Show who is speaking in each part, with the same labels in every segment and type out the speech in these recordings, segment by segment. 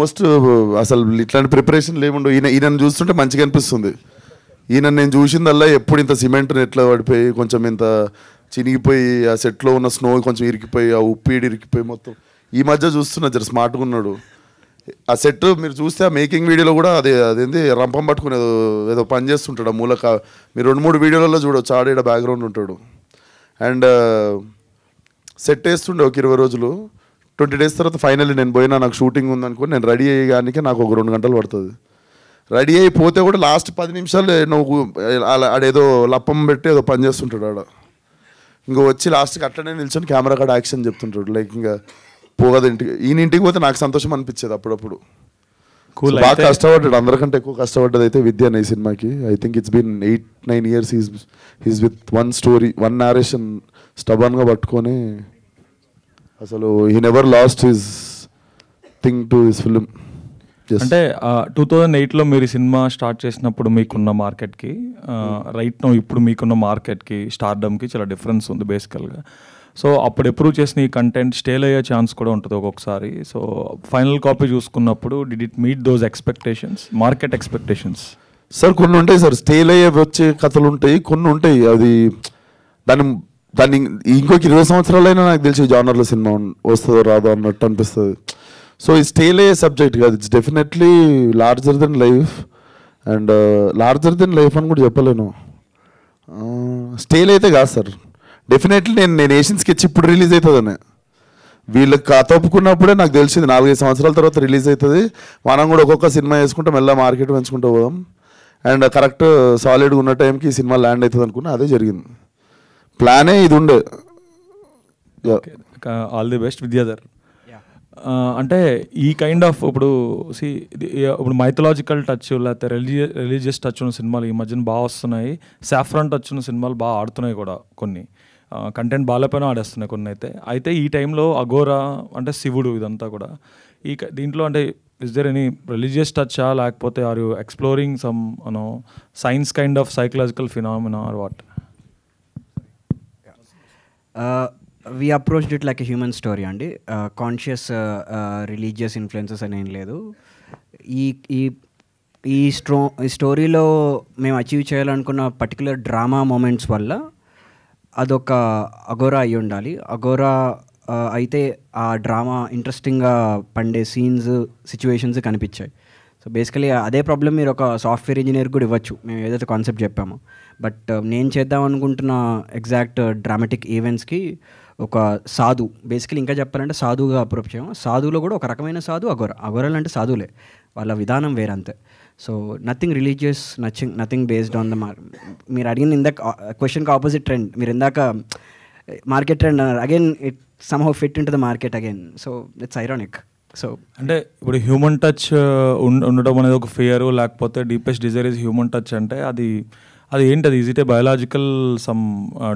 Speaker 1: Most అసలు ఇట్లాంటి preparation లేముండు. ఈయనను చూస్తుంటే మంచిగా అనిపిస్తుంది. ఈయన నేను చూసిందల్లా ఎప్పుడు ఇంత సిమెంట్ ఎట్లా పడిపోయి కొంచెం ఇంత చినిగిపోయి ఆ సెట్లో ఉన్న స్నో కొంచెం ఇరికిపోయి ఆ ఉప్పీడి ఇరికిపోయి మొత్తం ఈ మధ్య చూస్తున్నా జర స్మార్ట్గా ఉన్నాడు. ఆ సెట్ మీరు చూస్తే ఆ మేకింగ్ వీడియోలో కూడా అదేంది రంపం పట్టుకుని ఏదో పని చేస్తుంటాడు ఆ మూలక. మీరు 2-3 వీడియోలలో చూడవచ్చు. ఆడ బ్యాక్గ్రౌండ్ ఉంటాడు. అండ్ సెట్ వేస్తుండే ఒక 20 రోజులు. 20 days తర్వాత ఫైనల్లీ నేను పోయినా, నాకు షూటింగ్ ఉందనుకో, నేను రెడీ అయ్యేగానికే నాకు ఒక 2 గంటలు పడుతుంది. రెడీ అయిపోతే కూడా లాస్ట్ 10 నిమిషాలు నువ్వు ఆడేదో లప్పం పెట్టి ఏదో పని చేస్తుంటాడు ఆడ. ఇంకా వచ్చి లాస్ట్కి అట్లనే నిల్చొని కెమెరా కాడ యాక్షన్ చెప్తుంటాడు. లైక్ ఇంకా పోగదు ఇంటికి. ఈయన ఇంటికి పోతే నాకు సంతోషం అనిపించేది అప్పుడప్పుడు. బాగా కష్టపడ్డాడు. అందరికంటే ఎక్కువ కష్టపడ్డది అయితే విద్య అనే సినిమాకి. I think it's been 8-9 years he's with one story, one narration స్టబన్గా పట్టుకొని అసలు he never lost his thing to his film.
Speaker 2: అంటే 2008లో మీరు సినిమా స్టార్ట్ చేసినప్పుడు మీకున్న మార్కెట్కి రైట్ నో ఇప్పుడు మీకున్న మార్కెట్కి స్టార్డమ్కి చాలా డిఫరెన్స్ ఉంది బేసికల్గా. సో అప్పుడు అప్రూవ్ చేసిన ఈ కంటెంట్ స్టేల్ అయ్యే ఛాన్స్ కూడా ఉంటుంది ఒక్కొక్కసారి. సో ఫైనల్ కాపీ చూసుకున్నప్పుడు did it meet those expectations, market expectations?
Speaker 1: Sir కొన్ని ఉంటాయి సార్, స్టేల్ అయ్యే వచ్చే కథలు ఉంటాయి, కొన్ని ఉంటాయి అది దాన్ని ఇంకొక 20 సంవత్సరాలైనా నాకు తెలిసి జానర్లో సినిమా వస్తుందో రాదో అన్నట్టు అనిపిస్తుంది. సో ఈ స్టేల్ అయ్యే సబ్జెక్ట్ కాదు, it's definitely larger than life. And larger than life అని కూడా చెప్పలేను. స్టేల్ అయితే కాదు సార్, డెఫినెట్లీ నేను ఏషియన్ స్కెచ్ ఇప్పుడు రిలీజ్ అవుతుందని వీళ్ళకి కథ ఒప్పుకున్నప్పుడే నాకు తెలిసింది 4-5 సంవత్సరాల తర్వాత రిలీజ్ అవుతుంది. మనం కూడా ఒక్కొక్క సినిమా వేసుకుంటే మెల్ల మార్కెట్ పెంచుకుంటూ పోదాం. అండ్ కరెక్ట్ సాలిడ్గా ఉన్న టైంకి ఈ సినిమా ల్యాండ్ అవుతుంది అనుకున్నా, అదే జరిగింది. ప్లానే ఇది ఉండే.
Speaker 2: All the best Vidyadhar. అంటే ఈ కైండ్ ఆఫ్ ఇప్పుడు మైథలాజికల్ టచ్ లేకపోతే రిలీజియస్ టచ్ ఉన్న సినిమాలు ఈ మధ్యన బాగా వస్తున్నాయి. సాఫ్రాన్ టచ్ ఉన్న సినిమాలు బాగా ఆడుతున్నాయి కూడా. కొన్ని కంటెంట్ బాగాలేపోయినా ఆడేస్తున్నాయి కొన్ని. అయితే ఈ టైంలో అఘోరా అంటే శివుడు ఇదంతా కూడా దీంట్లో అంటే ఇస్ దేర్ ఎనీ రిలీజియస్ టచ్చా లేకపోతే are you exploring some science kind of psychological phenomena or what?
Speaker 3: we approached it like a human story అండి. కాన్షియస్ రిలీజియస్ ఇన్ఫ్లుయెన్సెస్ అని ఏం లేదు. ఈ స్టోరీలో మేము అచీవ్ చేయాలనుకున్న పర్టికులర్ డ్రామా మూమెంట్స్ వల్ల అదొక అఘోరా అయి ఉండాలి. అఘోరా అయితే ఆ డ్రామా ఇంట్రెస్టింగ్గా పండే సీన్స్, సిచ్యువేషన్స్ కనిపించాయి. సో బేసికలీ అదే ప్రాబ్లం మీరు ఒక సాఫ్ట్వేర్ ఇంజనీర్ కూడా ఇవ్వచ్చు, మేము ఏదైతే కాన్సెప్ట్ చెప్పామో. బట్ నేను చేద్దాం అనుకుంటున్న ఎగ్జాక్ట్ డ్రామాటిక్ ఈవెంట్స్కి ఒక సాధు, బేసికలీ ఇంకా చెప్పాలంటే సాధువుగా అప్రోచ్ చేయం. సాధువులో కూడా ఒక రకమైన సాధు అఘోరాలు అంటే సాధువులే, వాళ్ళ విధానం వేరంతే. So nothing religious, nothing based on the మీరు అడిగిన ఇందాక క్వశ్చన్కి ఆపోజిట్ ట్రెండ్. మీరు ఇందాక మార్కెట్ ట్రెండ్ అన్నారు, again it somehow fit in to the market again. So it's ironic. So
Speaker 2: అంటే ఇప్పుడు హ్యూమన్ టచ్ ఉండడం అనేది ఒక ఫియర్, లేకపోతే deepest desire is human touch అంటే అది ఏంటది? Is it a biological some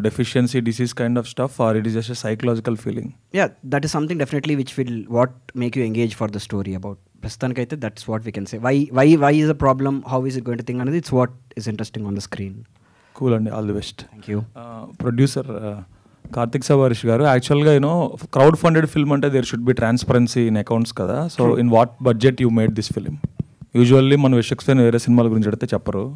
Speaker 2: deficiency disease kind of stuff or it is just a psychological feeling?
Speaker 3: Yeah, that is something definitely which will what make you engage for the story about. ప్రస్తుతానికైతే that's what we can say. Why is a problem, how is it going to think అనేది it's what is interesting on the screen.
Speaker 2: Cool అండి, all the best.
Speaker 3: Thank you.
Speaker 2: Producer Karthik Savarish garu, యాక్చువల్గా crowd funded film అంటే there should be transparency in accounts కదా. So in what budget you made this film? Usually మన విషక్సేన్ వేరే సినిమాల గురించి అడిగితే చెప్పరు,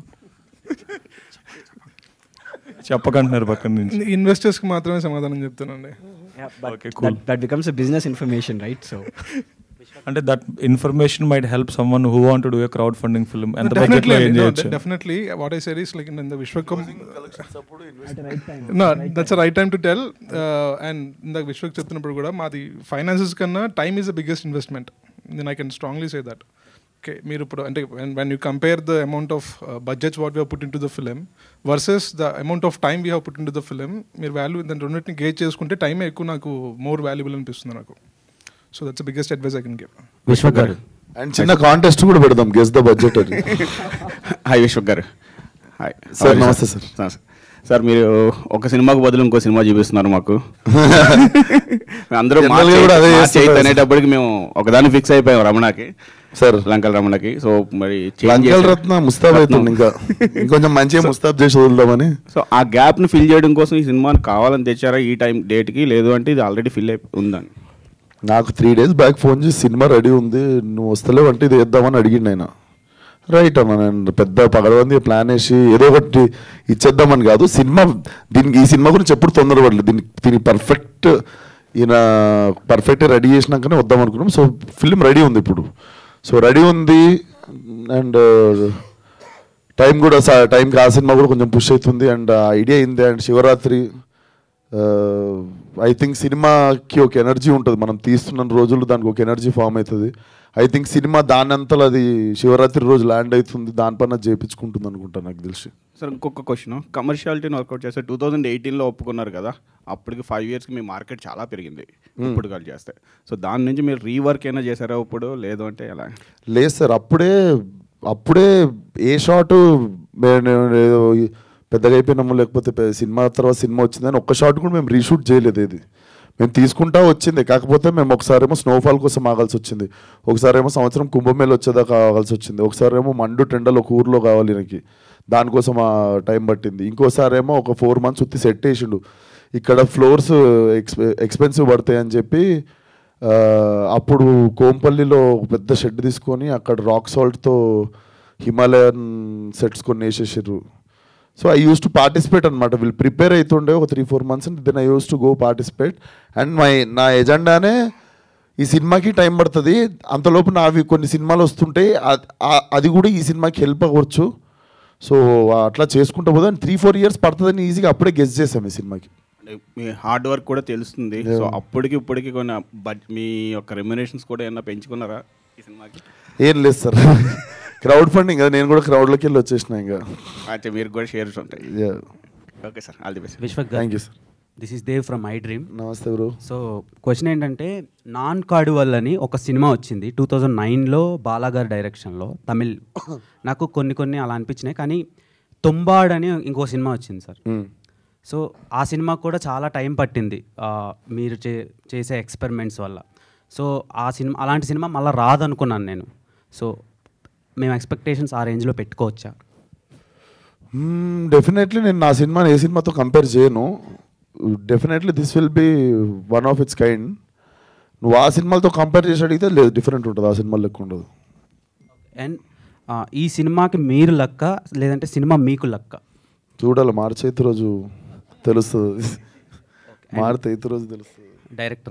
Speaker 2: చెప్పకంటున్నారు పక్కన నుంచి.
Speaker 4: ఇన్వెస్టర్స్కి మాత్రమే సమాధానం చెప్తానండి.
Speaker 3: That becomes a business information, right? So
Speaker 2: అంటే that information might help someone who want to do a crowd funding film. ఎంత బడ్జెట్లో ఏం చేయొచ్చు?
Speaker 4: Definitely what I said is like in the Vishwak no, that's a right time to tell. And in the Vishwak చెప్తున్నప్పుడు కూడా మాది finances కన్నా time is the biggest investment. then I can strongly say that. Okay, మీరు ఇప్పుడు అంటే when you compare the amount of budgets what we have put into the film versus the amount of time we have put into the film, మీరు value దాని రెండింటిని gauge చేసుకుంటే టైమే ఎక్కువ నాకు మోర్ వాల్యుబుల్ అనిపిస్తుంది నాకు. So that's the biggest advice I can give.
Speaker 1: Vishwak గారు, అండ్ చిన్న కాంటెస్ట్ కూడా పెడదాం, గెస్ ద బడ్జెట్ అని.
Speaker 5: హాయ్ విశ్వక్ గారు. హాయ్
Speaker 1: సార్, నమస్తే సార్.
Speaker 5: సార్ మీరు ఒక సినిమాకు బదులు ఇంకో సినిమా చూపిస్తున్నారు మాకు. అందరూ అనేటప్పటికి మేము ఒకదాన్ని ఫిక్స్ అయిపోయాం, రమణకి సార్, లంకల్ రమణకి. సో మరి
Speaker 1: లంకల్ రత్న ముస్తాబ్ అవుతుంది, ఇంకా ఇంకొంచెం మంచిగా ముస్తాబ్ చేసి వదులుదామని.
Speaker 5: సో ఆ గ్యాప్ని ఫిల్ చేయడం కోసం ఈ సినిమాని కావాలని తెచ్చారా ఈ టైం డేట్కి, లేదు అంటే ఇది ఆల్రెడీ ఫిల్ అయి ఉందని?
Speaker 1: నాకు 3 days బ్యాక్ ఫోన్ చేసి సినిమా రెడీ ఉంది, నువ్వు వస్తలేవు అంటే ఇది వేద్దామని అడిగిండు ఆయన. రైట్ అన్న, నేను పెద్ద పగడవంది ప్లాన్ వేసి ఏదో ఒకటి ఇచ్చేద్దామని కాదు. సినిమా ఈ సినిమా గురించి ఎప్పుడు తొందరపడలేదు. దీనికి పర్ఫెక్ట్ రెడీ చేసినాకనే వద్దాం అనుకున్నాం. సో ఫిల్మ్ రెడీ ఉంది ఇప్పుడు. సో రెడీ ఉంది అండ్ టైంకి ఆ సినిమా కూడా కొంచెం పుష్ అవుతుంది అండ్ ఐడియా అయింది. అండ్ శివరాత్రి ఐ థింక్ సినిమాకి ఒక ఎనర్జీ ఉంటుంది, మనం తీస్తున్న రోజులు దానికి ఒక ఎనర్జీ ఫామ్ అవుతుంది. ఐ థింక్ సినిమా దాని అంతలో అది శివరాత్రి రోజు ల్యాండ్ అవుతుంది, దానిపైన చేయించుకుంటుంది అనుకుంటాను నాకు తెలిసి.
Speaker 5: సార్ ఇంకొక క్వశ్చన్, కమర్షియాలిటీని వర్కౌట్ చేస్తే 2018లో ఒప్పుకున్నారు కదా, అప్పటికి 5 yearsకి మీ మార్కెట్ చాలా పెరిగింది ఇప్పుడు కాల్ చేస్తే. సో దాని నుంచి మీరు రీవర్క్ అయినా చేశారా ఇప్పుడు, లేదు అంటే ఎలా?
Speaker 1: లేదు సార్, అప్పుడే ఏ షాటు పెద్దగా అయిపోయినాము, లేకపోతే సినిమా తర్వాత సినిమా వచ్చిందని ఒక్క షాట్ కూడా మేము రీషూట్ చేయలేదు. ఇది మేము తీసుకుంటా వచ్చింది. కాకపోతే మేము ఒకసారేమో స్నోఫాల్ కోసం ఆగాల్సి వచ్చింది, ఒకసారేమో సంవత్సరం కుంభమేళ వచ్చేదాకా ఆగాల్సి వచ్చింది, ఒకసారేమో మండు టెండల్ ఒక ఊర్లో కావాలి నాకు, దానికోసం ఆ టైం పట్టింది. ఇంకోసారేమో ఒక 4 months ఉత్తి సెట్ వేసిండు, ఇక్కడ ఫ్లోర్స్ ఎక్స్పెన్సివ్ పడతాయి అని చెప్పి అప్పుడు కోంపల్లిలో ఒక పెద్ద షెడ్ తీసుకొని అక్కడ రాక్ సాల్ట్తో హిమాలయన్ సెట్స్ కొన్ని వేసేసారు. So I used to participate అనమాట. వీళ్ళు ప్రిపేర్ అవుతుండే ఒక 3-4 months, then I used to go participate. And నా ఎజెండానే ఈ సినిమాకి టైం పడుతుంది, అంతలోపు నావి కొన్ని సినిమాలు వస్తుంటే అది కూడా ఈ సినిమాకి హెల్ప్ అవ్వచ్చు. సో అట్లా చేసుకుంటూ పోదా 3-4 years పడుతుందని ఈజీగా అప్పుడే గెస్ చేసాం ఈ సినిమాకి.
Speaker 5: మీ హార్డ్ వర్క్ కూడా తెలుస్తుంది. సో అప్పటికి ఇప్పటికి కొన్ని మీ యొక్క రెమ్యునరేషన్స్ కూడా ఏమన్నా పెంచుకున్నారా ఈ సినిమాకి?
Speaker 1: ఏం లేదు సార్, క్రౌడ్ ఫండింగ్ కదా, నేను కూడా క్రౌడ్లోకి వెళ్ళి వచ్చేసిన. ఇంకా
Speaker 5: అంటే మీరు కూడా షేర్స్ ఉంటాయి. Okay sir, all the best.
Speaker 3: Vishwak,
Speaker 1: thank you sir.
Speaker 3: This is Dev from I dream.
Speaker 1: నమస్తే బ్రో.
Speaker 3: సో క్వశ్చన్ ఏంటంటే, నాన్ కార్డువల్ అని ఒక సినిమా వచ్చింది 2009లో బాలాగారి డైరెక్షన్లో, తమిళ్. నాకు కొన్ని అలా అనిపించినాయి, కానీ తొంబాడ్ అని ఇంకో సినిమా వచ్చింది సార్. సో ఆ సినిమా కూడా చాలా టైం పట్టింది మీరు చేసే ఎక్స్పెరిమెంట్స్ వల్ల. సో ఆ సినిమా, అలాంటి సినిమా మళ్ళీ రాదనుకున్నాను నేను. సో మేము ఎక్స్పెక్టేషన్స్ ఆ రేంజ్లో పెట్టుకోవచ్చా?
Speaker 1: డెఫినెట్లీ నేను నా సినిమాని ఏ సినిమాతో కంపేర్ చేయను. Definitely this will be one of it's kind. నువ్వు ఆ సినిమాలతో కంపేర్ చేసి అడిగితే లేదు, డిఫరెంట్ ఉంటుంది, ఆ సినిమా లెక్క ఉండదు.
Speaker 3: అండ్ ఈ సినిమాకి మీరు లక్క, లేదంటే సినిమా మీకు లక్క?
Speaker 1: చూడాలి, మార్చి 8th రోజు తెలుస్తుంది. మార్చి 8th రోజు తెలుస్తుంది.
Speaker 3: డైరెక్టర్